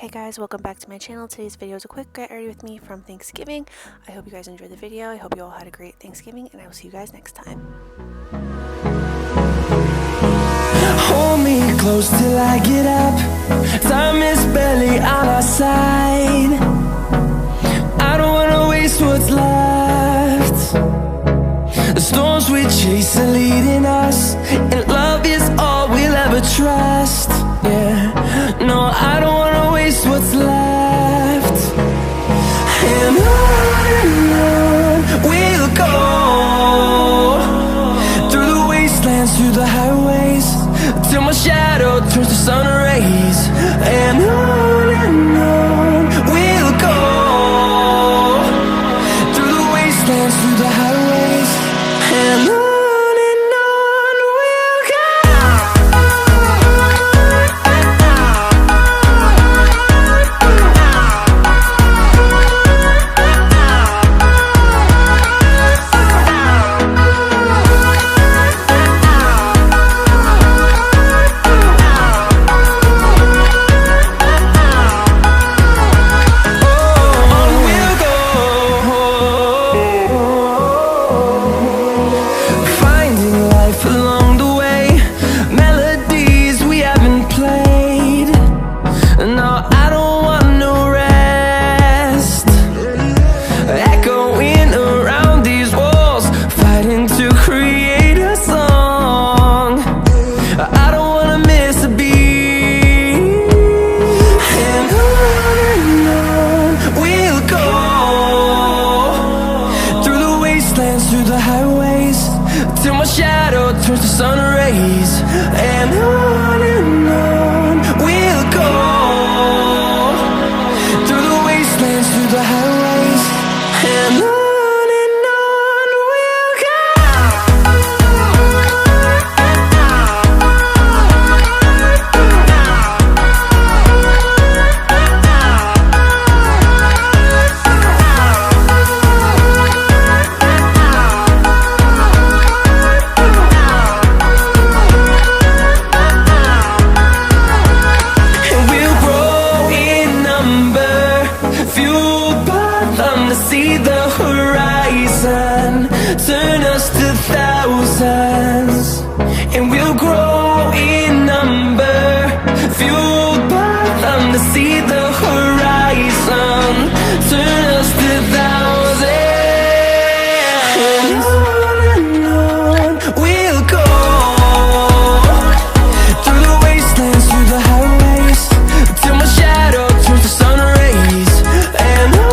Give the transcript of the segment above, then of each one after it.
Hey guys, welcome back to my channel. Today's video is a quick get ready with me from Thanksgiving. I hope you guys enjoyed the video. I hope you all had a great Thanksgiving, and I will see you guys next time. Hold me close till I get up. Time is barely on our side. I don't wanna waste what's left. The storms we chase are leading us, and love is all we'll ever trust. Yeah, no, I don't wanna waste what's left. And on we'll go, through the wastelands, through the highways, till my shadow turns to sun rays. And on we'll go, through the wastelands, through the highways, and on we'll go. Through the highways, till my shadow turns to sun rays. And on we'll go, through the wastelands, through the highways, and on we'll go. See the horizon, turn us to thousands, and we'll grow in number, fueled by them to see the horizon, turn us to thousands, and on we'll go, through the wastelands, through the highways, till my shadow turns to sun rays. And on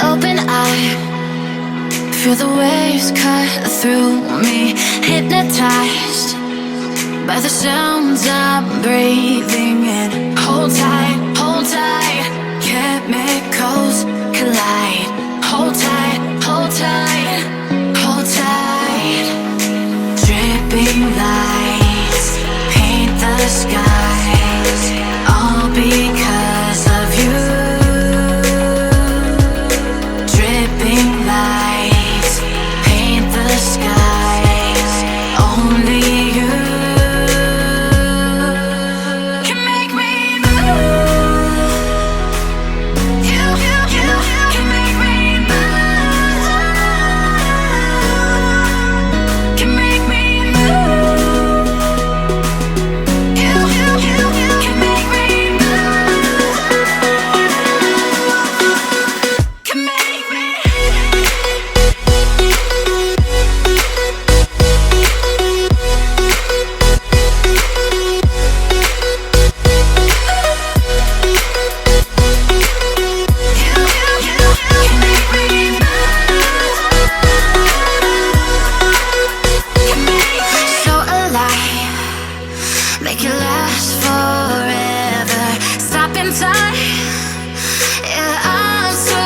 open eye, feel the waves cut through me, hypnotized by the sounds I'm breathing in. Hold tight, chemicals collide. Hold tight, hold tight, hold tight. Dripping lights paint the skies, all because of you. Lights paint the skies, only you can make me move. make it last forever. Stop in time. Yeah, I'm so